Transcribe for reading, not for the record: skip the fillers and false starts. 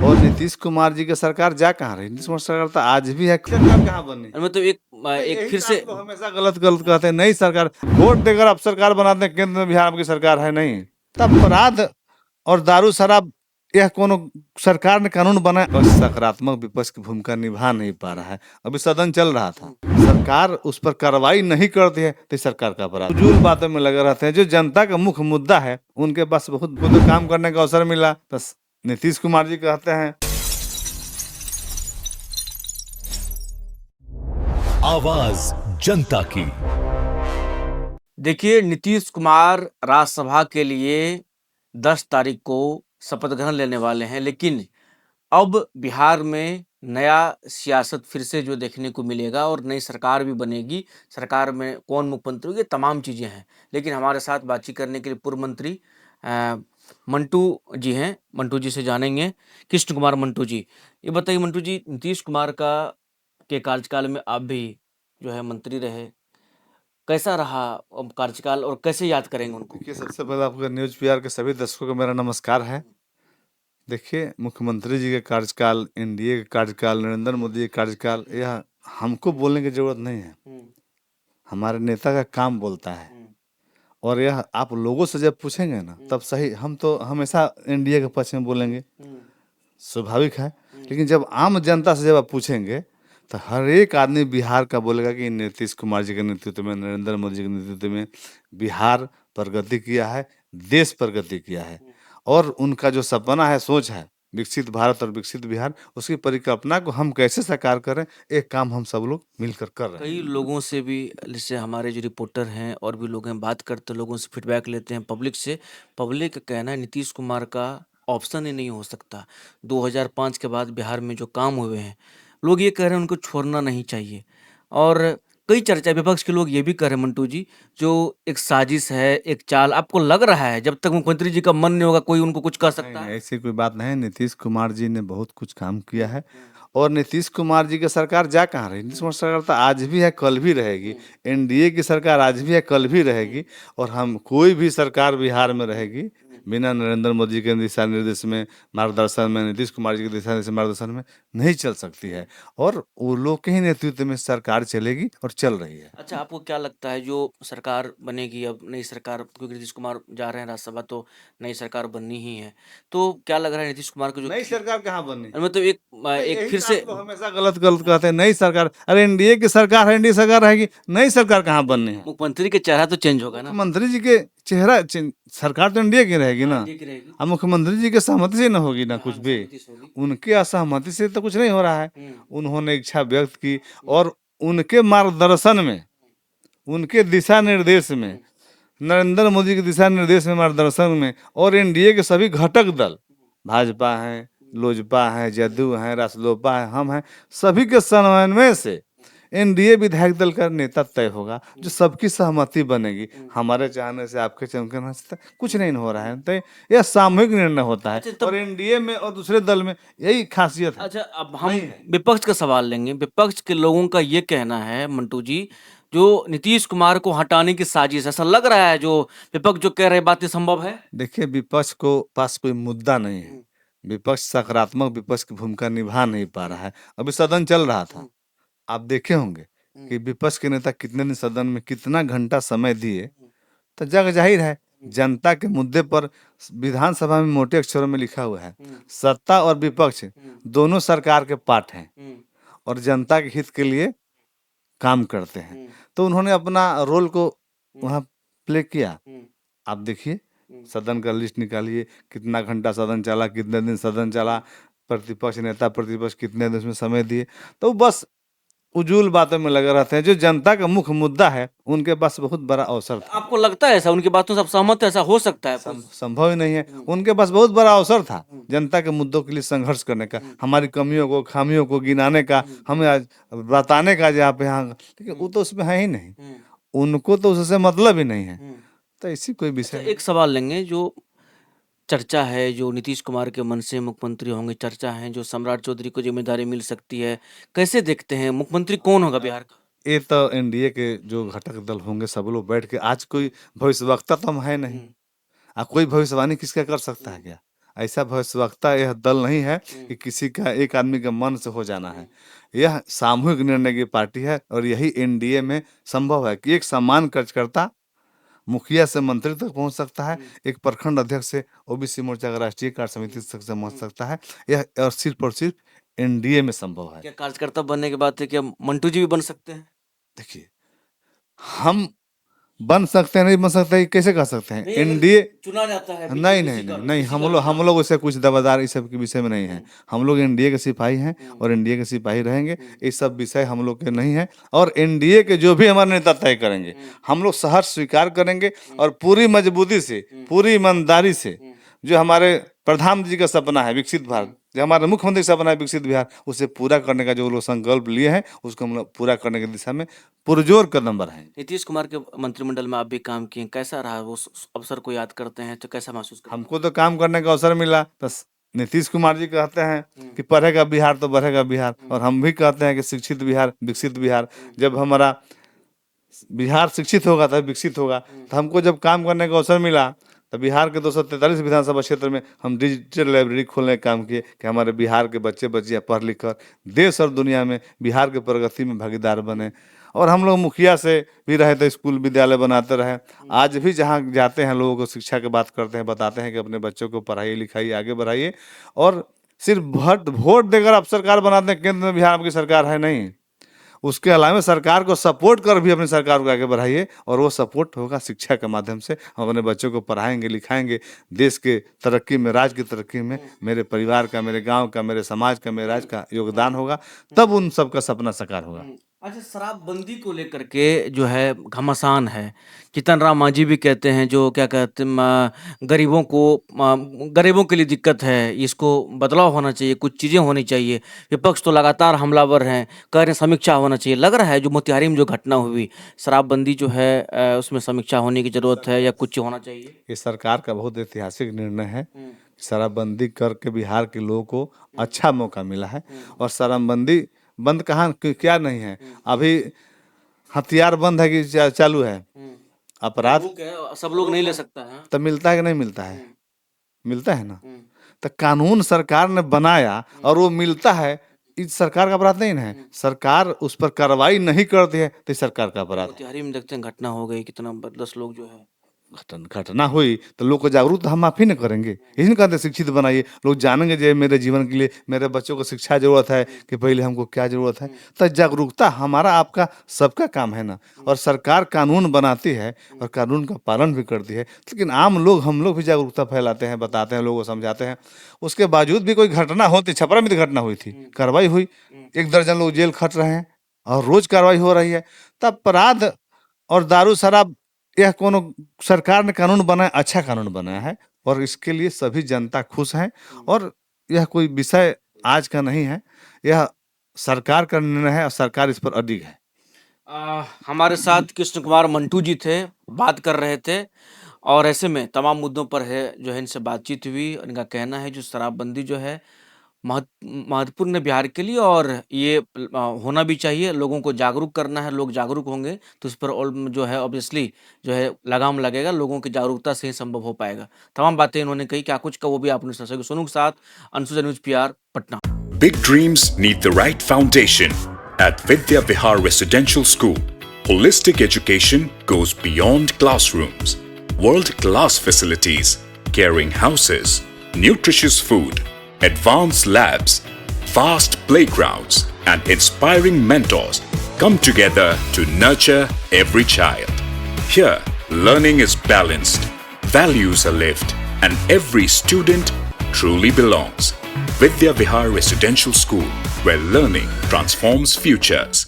और नीतीश कुमार जी की सरकार जा कहाँ रही? नीतीश कुमार सरकार तो आज भी है, सरकार कहाँ बनी? मतलब एक यही फिर तो से आप लोग हमेशा गलत गलत कहते हैं। नई सरकार वोट देकर आप सरकार बनाते हैं, केंद्र में बिहार में की सरकार है नहीं, तब अपराध और दारू शराब यह कोनो सरकार ने कानून बनाया, बस सकारात्मक विपक्ष की भूमिका निभा नहीं पा रहा है। अभी सदन चल रहा था, सरकार उस पर कार्रवाई नहीं करती है तो सरकार का अपराध। फजूल बातों में लगे रहते हैं। जो जनता का मुख्य मुद्दा है उनके पास बहुत खुद काम करने का अवसर मिला तो नीतीश कुमार जी कहते हैं। आवाज जनता की। देखिए, नीतीश कुमार राज्यसभा के लिए 10 तारीख को शपथ ग्रहण लेने वाले हैं, लेकिन अब बिहार में नया सियासत फिर से जो देखने को मिलेगा और नई सरकार भी बनेगी। सरकार में कौन मुख्यमंत्री होगी, ये तमाम चीज़ें हैं। लेकिन हमारे साथ बातचीत करने के लिए पूर्व मंत्री मंटू जी हैं। मंटू जी से जानेंगे, कृष्ण कुमार मंटू जी। ये बताइए मंटू जी, नीतीश कुमार का के कार्यकाल में आप भी जो है मंत्री रहे, कैसा रहा कार्यकाल और कैसे याद करेंगे उनको? देखिए, सबसे पहले आपका न्यूज पीआर के सभी दर्शकों को मेरा नमस्कार है। देखिए, मुख्यमंत्री जी के कार्यकाल, एनडीए के कार्यकाल, नरेंद्र मोदी के कार्यकाल, यह हमको बोलने की जरूरत नहीं है। हमारे नेता का काम बोलता है। और यह आप लोगों से जब पूछेंगे ना तब सही, हम तो हमेशा एनडीए के पक्ष में बोलेंगे, स्वाभाविक है। लेकिन जब आम जनता से जब आप पूछेंगे तो हर एक आदमी बिहार का बोलेगा कि नीतीश कुमार जी के नेतृत्व में, नरेंद्र मोदी जी के नेतृत्व में बिहार प्रगति किया है, देश प्रगति किया है। और उनका जो सपना है, सोच है, विकसित भारत और विकसित बिहार, उसकी परिकल्पना को हम कैसे साकार करें, एक काम हम सब लोग मिलकर कर रहे हैं। कई लोगों से भी, जैसे हमारे जो रिपोर्टर हैं और भी लोग हैं, बात करते हैं, लोगों से फीडबैक लेते हैं पब्लिक से। पब्लिक का कहना है नीतीश कुमार का ऑप्शन ही नहीं हो सकता। 2005 के बाद बिहार में जो काम हुए हैं, लोग ये कह रहे हैं उनको छोड़ना नहीं चाहिए। और कई चर्चा, विपक्ष के लोग ये भी कह रहे हैं मंटू जी, जो एक साजिश है, एक चाल, आपको लग रहा है जब तक मुख्यमंत्री जी का मन नहीं होगा कोई उनको कुछ कह नहीं, सकता नहीं, है? ऐसी कोई बात नहीं है। नीतीश कुमार जी ने बहुत कुछ काम किया है। और नीतीश कुमार जी की सरकार जा कहाँ रही? नीतीश कुमार सरकार तो आज भी है, कल भी रहेगी। एनडीए की सरकार आज भी है, कल भी रहेगी। और हम कोई भी सरकार बिहार में रहेगी बिना नरेंद्र मोदी के दिशा निर्देश में, मार्गदर्शन में, नीतीश कुमार जी के दिशा निर्देश मार्गदर्शन में नहीं चल सकती है। और वो लोग के ही नेतृत्व में सरकार चलेगी और चल रही है। अच्छा, आपको क्या लगता है जो सरकार बनेगी, अब नई सरकार, क्योंकि नीतीश कुमार जा रहे हैं राज्यसभा तो नई सरकार बननी ही है, तो क्या लग रहा है नीतीश कुमार को जो नई सरकार कहाँ बनी? मतलब एक यही फिर तो से आप लोग हमेशा गलत गलत कहते हैं। नई सरकार, अरे एनडीए की सरकार है, एनडीए सरकार रहेगी, नई सरकार कहाँ बननी है? मुख्यमंत्री के चेहरा तो चेंज होगा ना? मुख्यमंत्री जी के चेहरा सरकार तो एनडीए की रहेगी ना। एनडीए की रहेगी। अब मुख्यमंत्री जी के सहमति से न होगी ना कुछ हाँ, भी। सहमति से होगी। उनके असहमति से तो कुछ नहीं हो रहा है। उन्होंने इच्छा व्यक्त की और उनके मार्गदर्शन में, उनके दिशा निर्देश में, नरेंद्र मोदी के दिशा निर्देश में, मार्गदर्शन में, और एनडीए के सभी घटक दल, भाजपा है, लोजपा है, जदयू है, रासलोपा है, हम हैं, सभी के समन्वय से एनडीए विधायक दल का नेता तय होगा, जो सबकी सहमति बनेगी। हमारे चाहने से, आपके चाहने से कुछ नहीं हो रहा है। तो यह सामूहिक निर्णय होता है। अच्छा, तब और एनडीए में और दूसरे दल में यही खासियत है। अच्छा, अब हम विपक्ष का सवाल लेंगे। विपक्ष के लोगों का ये कहना है मंटू जी, जो नीतीश कुमार को हटाने की साजिश, ऐसा लग रहा है जो विपक्ष जो कह रहे हैं, बातें संभव है? देखिए, विपक्ष को पास कोई मुद्दा नहीं है। विपक्ष सकारात्मक विपक्ष की भूमिका निभा नहीं पा रहा है। अभी सदन चल रहा था, आप देखे होंगे कि विपक्ष के नेता कितने दिन सदन में कितना घंटा समय दिए। तो जग जाहिर है, जनता के मुद्दे पर विधानसभा में मोटे अक्षरों में लिखा हुआ है, सत्ता और विपक्ष दोनों सरकार के पार्ट हैं और जनता के हित के लिए काम करते हैं। तो उन्होंने अपना रोल को वहाँ प्ले किया। आप देखिए, सदन का लिस्ट निकालिए, कितना घंटा सदन चला, कितने दिन सदन चला, प्रतिपक्ष नेता प्रतिपक्ष कितने दिन उसमें समय दिए। तो बस उजूल बातों में लगे रहते हैं। जो जनता का मुख्य मुद्दा है उनके पास बहुत बड़ा अवसर था। आपको लगता है ऐसा? उनकी बातों से आप सहमत हैं, ऐसा हो सकता है? संभव ही नहीं है। उनके पास बहुत बड़ा अवसर था जनता के मुद्दों के लिए संघर्ष करने का, हमारी कमियों को, खामियों को गिनाने का, हमें आज बताने का जहाँ पे, यहाँ, लेकिन वो तो उसमें है ही नहीं। उनको तो उससे मतलब ही नहीं है। तो इसी कोई विषय अच्छा, एक सवाल लेंगे। जो चर्चा है, जो नीतीश कुमार के मन से मुख्यमंत्री होंगे, चर्चा है जो सम्राट चौधरी को जिम्मेदारी मिल सकती है, कैसे देखते हैं? मुख्यमंत्री कौन होगा बिहार का? ये तो एनडीए के जो घटक दल होंगे सब लोग बैठ के, आज कोई भविष्यवक्ता तो हम है नहीं। कोई भविष्यवाणी किसका कर सकता है क्या? ऐसा भविष्यवक्ता यह दल नहीं है कि किसी का एक आदमी के मन से हो जाना है। यह सामूहिक निर्णय की पार्टी है और यही एनडीए में संभव है कि एक सामान्य कार्यकर्ता मुखिया से मंत्री तक पहुंच सकता है, एक प्रखंड अध्यक्ष से ओबीसी मोर्चा का राष्ट्रीय कार्य समिति तक से पहुंच सकता है। यह और सिर्फ एनडीए में संभव है। क्या कार्यकर्ता बनने के बाद क्या मंटू जी भी बन सकते हैं? देखिए, हम बन सकते हैं, नहीं बन सकते, ये कैसे कह सकते हैं? नहीं, अगर एनडीए चुना जाता है नहीं किसी नहीं का- नहीं नहीं, किसी हम का लोग उससे कुछ दबादार इस सब के विषय में नहीं है। हम लोग एनडीए के सिपाही हैं और एनडीए के सिपाही रहेंगे। ये सब विषय हम लोग के नहीं है और एनडीए के जो भी हमारे नेता तय करेंगे हम लोग सहर्ष स्वीकार करेंगे और पूरी मजबूती से, पूरी ईमानदारी से, जो हमारे प्रधानमंत्री जी का सपना है विकसित भारत, जो हमारे मुख्यमंत्री का सपना है विकसित बिहार, उसे पूरा करने का जो लोग संकल्प लिए हैं उसको हम लोग पूरा करने की दिशा में पुरजोर कदम बढ़ाएंगे। नीतीश कुमार के मंत्रिमंडल में आप भी काम किए, कैसा रहा वो अवसर को याद करते हैं तो कैसा महसूस करते हैं? हमको तो काम करने का अवसर मिला, तो नीतीश कुमार जी कहते हैं कि पढ़ेगा बिहार तो बढ़ेगा बिहार, और हम भी कहते हैं कि शिक्षित बिहार विकसित बिहार। जब हमारा बिहार शिक्षित होगा तब विकसित होगा। तो हमको जब काम करने का अवसर मिला तो बिहार के 243 विधानसभा क्षेत्र में हम डिजिटल लाइब्रेरी खोलने का काम किए कि हमारे बिहार के बच्चे बच्चियाँ पढ़ लिख कर देश और दुनिया में बिहार के प्रगति में भागीदार बने। और हम लोग मुखिया से भी रहे तो स्कूल विद्यालय बनाते रहे। आज भी जहाँ जाते हैं लोगों को शिक्षा की बात करते हैं, बताते हैं कि अपने बच्चों को पढ़ाइए लिखाइए आगे बढ़ाइए। और सिर्फ वोट देकर आप सरकार बनाते हैं, केंद्र में बिहार की सरकार है नहीं, उसके अलावा सरकार को सपोर्ट कर भी अपनी सरकार को आगे बढ़ाइए। और वो सपोर्ट होगा शिक्षा के माध्यम से। हम अपने बच्चों को पढ़ाएंगे लिखाएंगे, देश के तरक्की में, राज्य की तरक्की में मेरे परिवार का, मेरे गांव का, मेरे समाज का, मेरे राज्य का योगदान होगा, तब उन सबका सपना साकार होगा। अच्छा, शराबबंदी को लेकर के जो है घमासान है, जीतन राम मांझी भी कहते हैं जो क्या कहते हैं गरीबों के लिए दिक्कत है, इसको बदलाव होना चाहिए, कुछ चीज़ें होनी चाहिए। विपक्ष तो लगातार हमलावर हैं, कह रहे हैं समीक्षा होना चाहिए। लग रहा है जो मोतिहारी में जो घटना हुई, शराबबंदी जो है उसमें समीक्षा होने की जरूरत है या कुछ होना चाहिए? ये सरकार का बहुत ऐतिहासिक निर्णय है। शराबबंदी करके बिहार के लोगों को अच्छा मौका मिला है। और शराबबंदी बंद कहाँ क्या नहीं है, अभी हथियार बंद है कि चालू है? अपराध वो क्या है, सब लोग नहीं ले सकता है। तो मिलता है कि नहीं मिलता है? मिलता है ना। तो कानून सरकार ने बनाया और वो मिलता है, इस सरकार का अपराध नहीं है। सरकार उस पर कार्रवाई नहीं करती है तो सरकार का अपराध है। मोतिहारी में देखते हैं घटना हो गई, कितना 10 लोग जो है घटना हुई तो लोग को जागरूक तो हम माफी नहीं करेंगे। यही नहीं कहते शिक्षित बनाइए, लोग जानेंगे जो मेरे जीवन के लिए, मेरे बच्चों को शिक्षा जरूरत है कि पहले हमको क्या जरूरत है। तो जागरूकता हमारा आपका सबका काम है ना। और सरकार कानून बनाती है और कानून का पालन भी करती है, लेकिन आम लोग, हम लोग भी जागरूकता फैलाते हैं, बताते हैं, लोगों को समझाते हैं। उसके बावजूद भी कोई घटना होती, छपरा में घटना हुई थी, कार्रवाई हुई, 1 दर्जन लोग जेल खट रहे हैं और रोज कार्रवाई हो रही है। तब अपराध और दारू शराब, यह कोनो सरकार ने कानून बनाया, अच्छा कानून बनाया है और इसके लिए सभी जनता खुश हैं। और यह कोई विषय आज का नहीं है, यह सरकार का निर्णय है और सरकार इस पर अडिग है। हमारे साथ कृष्ण कुमार मंटू जी थे, बात कर रहे थे और ऐसे में तमाम मुद्दों पर है जो है इनसे बातचीत हुई। इनका कहना है जो शराबबंदी जो है महत्वपूर्ण है बिहार के लिए और ये होना भी चाहिए, लोगों को जागरूक करना है। लोग जागरूक होंगे तो इस पर और जो है ऑब्वियसली जो है लगाम लगेगा, लोगों की जागरूकता से ही संभव हो पाएगा। तमाम बातें इन्होंने कही, क्या कुछ का वो भी आपने सुन सके। सोनू के साथ Anshuja news PR Patna. Big dreams need the right foundation. At Vidya Vihar Residential School, holistic education goes beyond classrooms. World-class facilities, caring houses, nutritious food, advanced labs, vast playgrounds, and inspiring mentors come together to nurture every child. Here, learning is balanced, values are lived, and every student truly belongs. Vidya Vihar Residential School, where learning transforms futures.